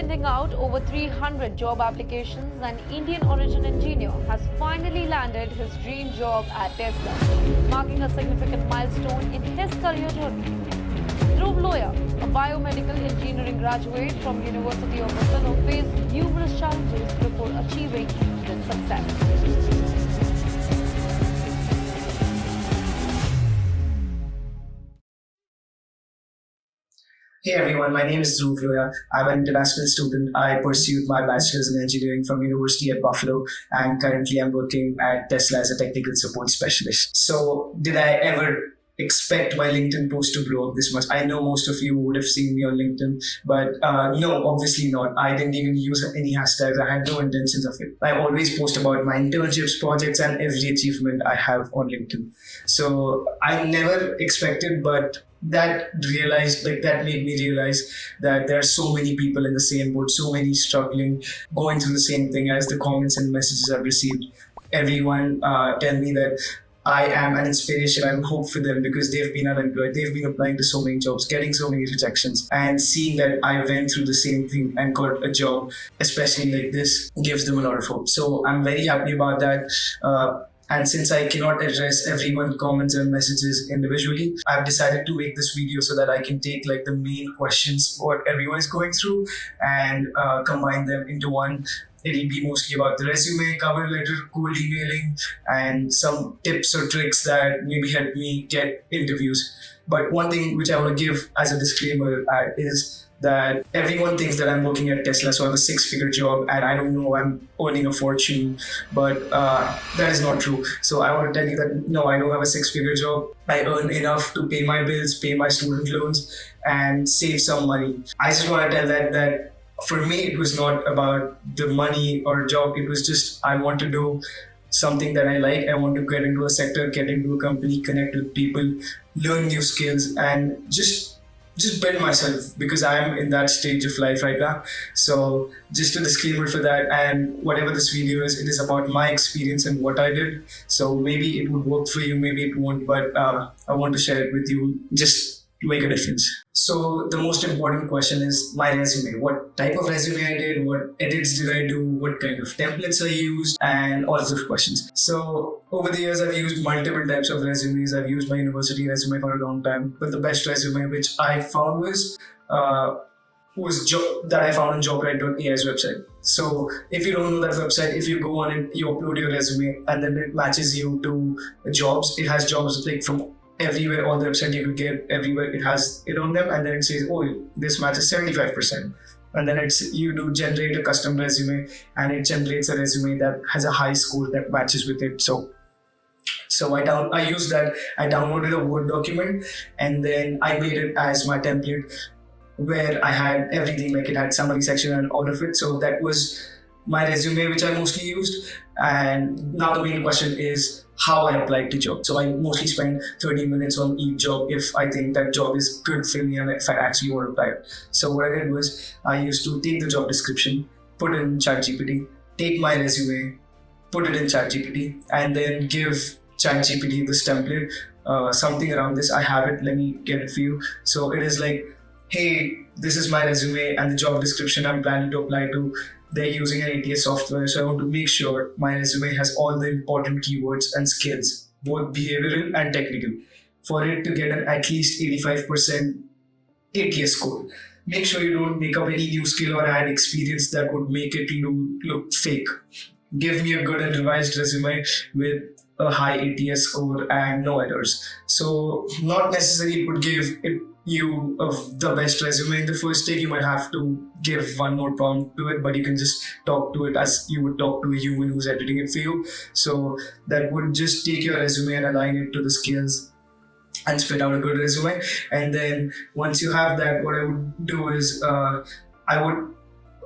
sending out over 300 job applications, an Indian origin engineer has finally landed his dream job at Tesla, marking a significant milestone in his career journey. Dhruv Loya, a biomedical engineering graduate from University of Buffalo, faced numerous challenges before achieving this success. Hey everyone, my name is Dhruv Loya. I'm an international student. I pursued my bachelor's in engineering from University at Buffalo, and currently I'm working at Tesla as a technical support specialist. So did I ever expect my LinkedIn post to blow up this much? I know most of you would have seen me on LinkedIn, but no, obviously not. I didn't even use any hashtags. I had no intentions of it. I always post about my internships, projects, and every achievement I have on LinkedIn. So I never expected, but that made me realize that there are so many people in the same boat, so many struggling, going through the same thing as the comments and messages I've received. Everyone tell me that I am an inspiration and hope for them because they've been unemployed. They've been applying to so many jobs, getting so many rejections, and seeing that I went through the same thing and got a job, especially like this, gives them a lot of hope. So I'm very happy about that. And since I cannot address everyone's comments and messages individually, I've decided to make this video so that I can take like the main questions what everyone is going through and combine them into one. It'll be mostly about the resume, cover letter, cold emailing, and some tips or tricks that maybe help me get interviews. But one thing which I want to give as a disclaimer is that everyone thinks that I'm working at Tesla, so I have a 6-figure job and I don't know, I'm earning a fortune, but that is not true. So I want to tell you that no, I don't have a 6-figure job. I earn enough to pay my bills, pay my student loans, and save some money. I just want to tell that for me, it was not about the money or job. It was just, I want to do something that I like. I want to get into a sector, get into a company, connect with people, learn new skills, and just build myself because I'm in that stage of life right now. So just a disclaimer for that, and whatever this video is, it is about my experience and what I did. So maybe it would work for you, maybe it won't, but I want to share it with you just to make a difference. So the most important question is my resume. What type of resume I did, what edits did I do, what kind of templates I used, and all of those questions. So over the years, I've used multiple types of resumes. I've used my university resume for a long time, but the best resume which I found was that I found on JobMarket.ai's website. So if you don't know that website, if you go on it, you upload your resume and then it matches you to jobs. It has jobs like from everywhere on the website you could get everywhere. It has it on them, and then it says, oh, this matches 75%. And then you do generate a custom resume, and it generates a resume that has a high score that matches with it. So I used that. I downloaded a Word document, and then I made it as my template where I had everything, like it had summary section and all of it. So that was my resume, which I mostly used. And now the main question is how I applied to jobs. So I mostly spend 30 minutes on each job if I think that job is good for me and if I actually want to apply it. So what I did was I used to take the job description, put it in ChatGPT, take my resume, put it in ChatGPT, and then give ChatGPT this template, something around this. I have it, let me get it for you. So it is like, hey, this is my resume and the job description I'm planning to apply to. They're using an ATS software, so I want to make sure my resume has all the important keywords and skills, both behavioral and technical, for it to get an at least 85% ATS score. Make sure you don't make up any new skill or add experience that would make it look fake. Give me a good and revised resume with a high ATS score and no errors. So not necessarily it would give you the best resume in the first take. You might have to give one more prompt to it, but you can just talk to it as you would talk to a human who's editing it for you. So that would just take your resume and align it to the skills and spit out a good resume. And then once you have that, what I would do is I would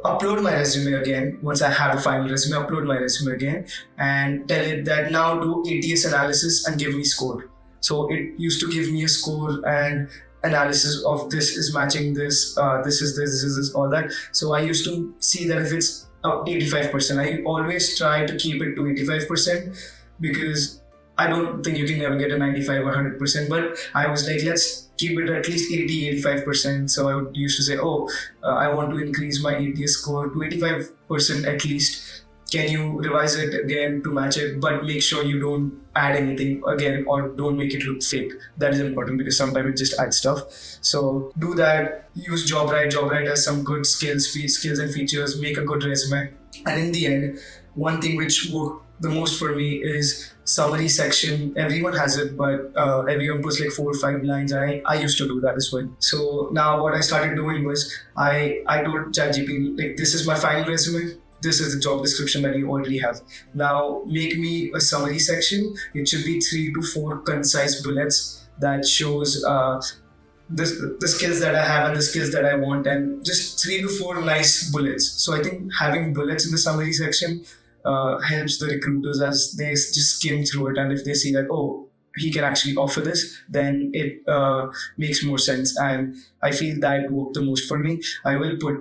upload my resume again. Once I have a final resume, upload my resume again and tell it that now do ATS analysis and give me score. So it used to give me a score and analysis of this is matching this, this is this, all that. So I used to see that if it's 85%, I always try to keep it to 85% because I don't think you can never get a 95 or 100%, but I was like, let's keep it at least 80-85%. So I would used to say, I want to increase my ATS score to 85% at least. Can you revise it again to match it? But make sure you don't add anything again or don't make it look fake. That is important because sometimes it just adds stuff. So do that. Use JobRite. JobRite has some good skills and features. Make a good resume. And in the end, one thing which worked the most for me is summary section. Everyone has it, but everyone puts like 4 or 5 lines. I used to do that as well. So now what I started doing was I told ChatGPT, like, this is my final resume. This is the job description that you already have. Now make me a summary section. It should be 3 to 4 concise bullets that shows the skills that I have and the skills that I want, and just 3 to 4 nice bullets. So I think having bullets in the summary section helps the recruiters as they just skim through it, and if they see that, he can actually offer this, then it makes more sense. And I feel that worked the most for me. I will put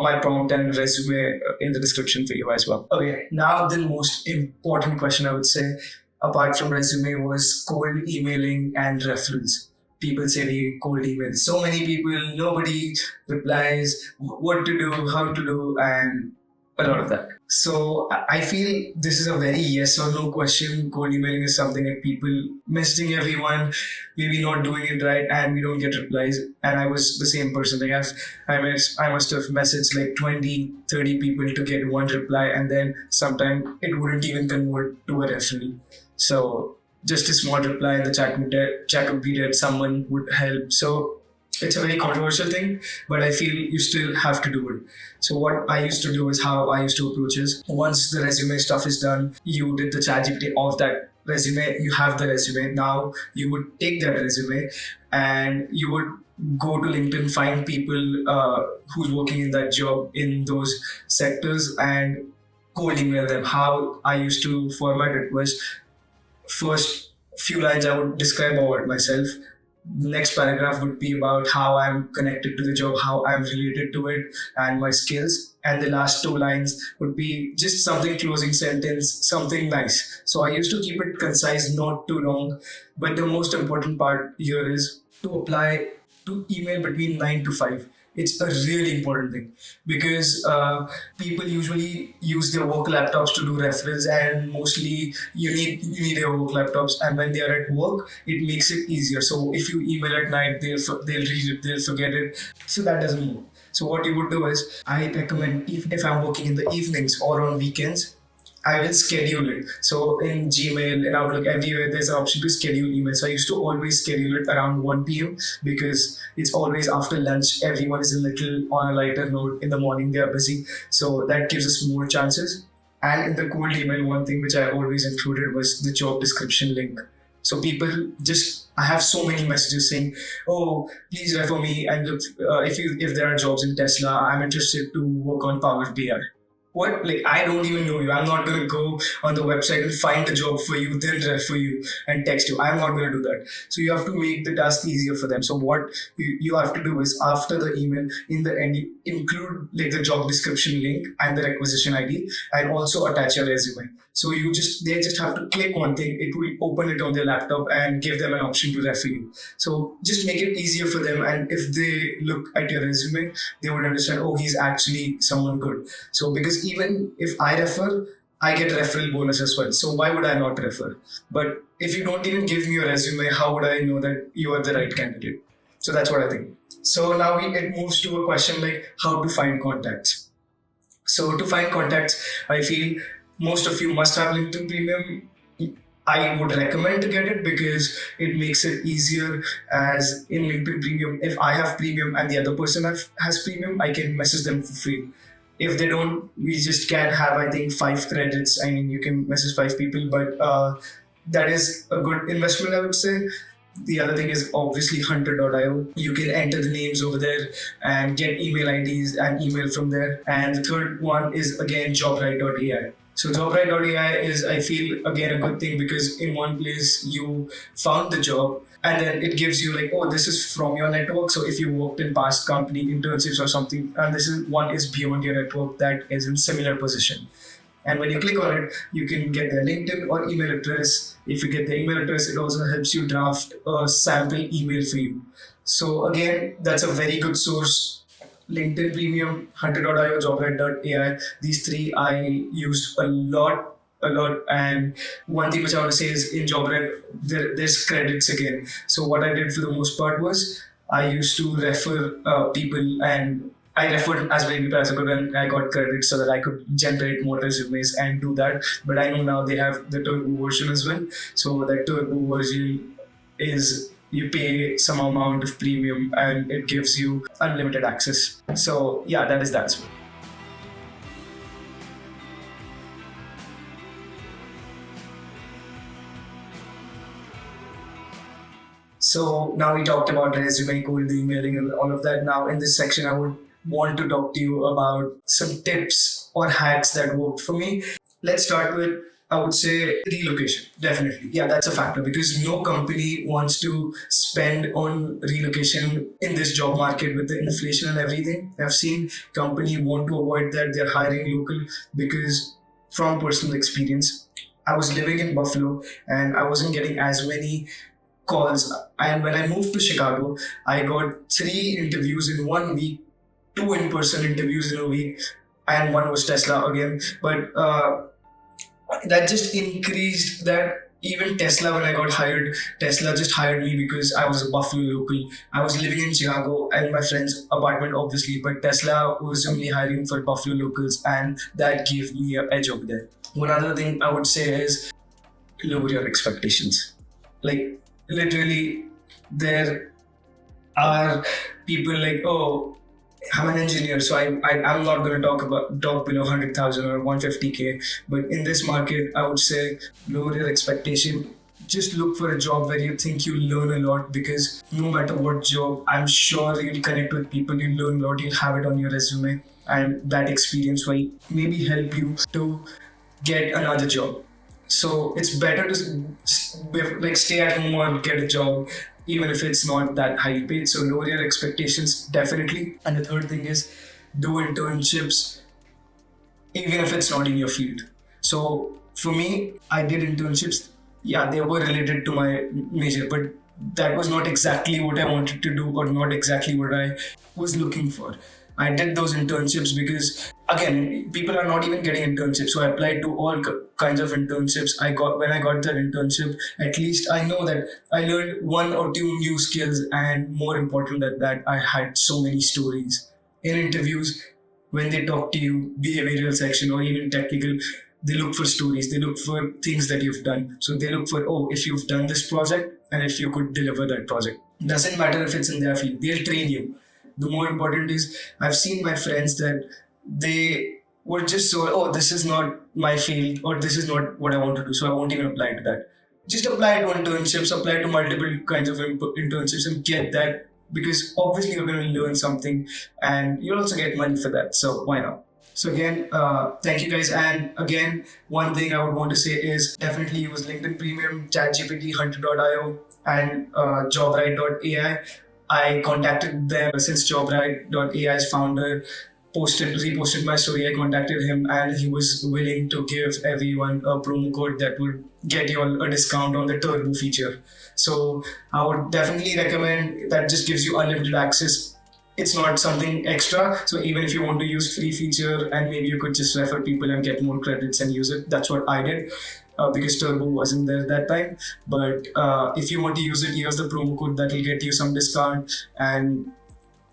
my prompt and resume in the description for you as well. Okay, now the most important question I would say, apart from resume, was cold emailing and referrals. People say they cold email. So many people, nobody replies, what to do, how to do, and a lot of that. So I feel this is a very yes or no question. Cold emailing is something that people messaging everyone, maybe not doing it right, and we don't get replies. And I was the same person. I must have messaged like 20, 30 people to get one reply, and then sometimes it wouldn't even convert to a referral. So just a small reply in the chat would be dead. Someone would help. So it's a very controversial thing, but I feel you still have to do it. So what I used to do is how I used to approach is, once the resume stuff is done, you did the ChatGPT of that resume, you have the resume. Now you would take that resume and you would go to LinkedIn, find people who's working in that job in those sectors and cold email them. How I used to format it was, first few lines I would describe about myself. The next paragraph would be about how I'm connected to the job, how I'm related to it, and my skills. And the last 2 lines would be just something closing sentence, something nice. So I used to keep it concise, not too long. But the most important part here is to apply to email between 9 to 5. It's a really important thing because people usually use their work laptops to do referrals, and mostly you need their work laptops. And when they are at work, it makes it easier. So if you email at night, they'll read it, they'll forget it. So that doesn't work. So what you would do is, I recommend if I'm working in the evenings or on weekends, I will schedule it. So in Gmail, in Outlook, everywhere there's an option to schedule email. So I used to always schedule it around 1 p.m. because it's always after lunch. Everyone is a little on a lighter note. In the morning, they are busy. So that gives us more chances. And in the cold email, one thing which I always included was the job description link. So people I have so many messages saying, please refer me. And if there are jobs in Tesla, I'm interested to work on Power BI. What? Like, I don't even know you. I'm not going to go on the website and find a job for you, then refer you and text you. I'm not going to do that. So you have to make the task easier for them. So what you have to do is, after the email, in the end, you include like the job description link and the requisition ID, and also attach your resume. So they just have to click one thing. It will open it on their laptop and give them an option to refer you. So just make it easier for them. And if they look at your resume, they would understand, he's actually someone good. So because even if I refer, I get referral bonus as well. So why would I not refer? But if you don't even give me your resume, how would I know that you are the right candidate? So that's what I think. So now it moves to a question like how to find contacts. So to find contacts, I feel most of you must have LinkedIn Premium. I would recommend to get it because it makes it easier, as in LinkedIn Premium, if I have Premium and the other person has Premium, I can message them for free. If they don't, we just can have, I think, 5 credits. I mean, you can message 5 people, but that is a good investment, I would say. The other thing is obviously hunter.io. You can enter the names over there and get email IDs and email from there. And the third one is again jobrite.ai. So jobrite.ai is, I feel, again, a good thing because in one place you found the job and then it gives you like, this is from your network. So if you worked in past company internships or something, and one is beyond your network that is in similar position. And when you click on it, you can get their LinkedIn or email address. If you get the email address, it also helps you draft a sample email for you. So again, that's a very good source. LinkedIn Premium, Hunter.io, JobMarket.ai. These three I used a lot. And one thing which I want to say is in JobMarket, there's credits again. So what I did for the most part was I used to refer people, and I referred as many people as I could, and I got credit so that I could generate more resumes and do that. But I know now they have the turbo version as well. So that turbo version is you pay some amount of premium and it gives you unlimited access. So yeah, that is that. So now we talked about resume, cold emailing, and all of that. Now in this section, I would want to talk to you about some tips or hacks that worked for me. Let's start with, I would say, relocation. Definitely. Yeah, that's a factor because no company wants to spend on relocation in this job market with the inflation and everything. I've seen companies want to avoid that. They're hiring local because from personal experience, I was living in Buffalo and I wasn't getting as many calls. And when I moved to Chicago, I got 3 interviews in 1 week, 2 in-person interviews in a week, and 1 was Tesla again. But that just increased that. Even Tesla, when I got hired, Tesla just hired me because I was a Buffalo local. I was living in Chicago and my friend's apartment, obviously, but Tesla was only hiring for Buffalo locals, and that gave me an edge over there. One other thing I would say is lower your expectations. Like, literally, there are people like, oh, I'm an engineer, so I'm not going to talk below 100,000 or 150K. But in this market, I would say lower your expectation. Just look for a job where you think you'll learn a lot, because no matter what job, I'm sure you'll connect with people, you'll learn a lot, you'll have it on your resume, and that experience will maybe help you to get another job. So it's better to stay at home or get a job, even if it's not that highly paid. So lower your expectations, definitely. And the third thing is do internships, even if it's not in your field. So for me, I did internships. Yeah, they were related to my major, but that was not exactly what I wanted to do or not exactly what I was looking for. I did those internships because, again, people are not even getting internships. So I applied to all kinds of internships. When I got that internship, at least I know that I learned 1 or 2 new skills, and more important than that, I had so many stories. In interviews, when they talk to you, behavioral section or even technical, they look for stories. They look for things that you've done. So they look for, oh, if you've done this project and if you could deliver that project. Doesn't matter if it's in their field. They'll train you. The more important is, I've seen my friends that they were just so, oh, this is not my field or this is not what I want to do, so I won't even apply to that. Just apply to internships, apply to multiple kinds of internships and get that, because obviously you're going to learn something and you'll also get money for that. So why not? So again, thank you guys. And again, one thing I would want to say is definitely use LinkedIn Premium, ChatGPT, Hunter.io, and JobRite.ai. I contacted them since JobRite.ai's founder reposted my story. I contacted him and he was willing to give everyone a promo code that would get you all a discount on the turbo feature. So I would definitely recommend that. Just gives you unlimited access. It's not something extra. So even if you want to use free feature and maybe you could just refer people and get more credits and use it, that's what I did. Because Turbo wasn't there that time. But if you want to use it, here's the promo code that will get you some discount. And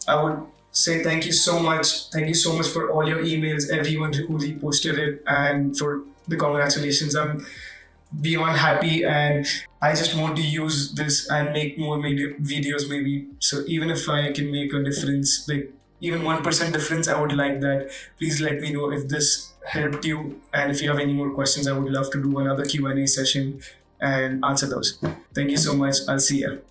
I would say thank you so much. Thank you so much for all your emails, everyone who reposted it, and for the congratulations. I'm beyond happy, and I just want to use this and make more videos maybe. So even if I can make a difference, like even 1% difference, I would like that. Please let me know if this helped you, and if you have any more questions, I would love to do another Q&A session and answer those. Thank you so much. I'll see you.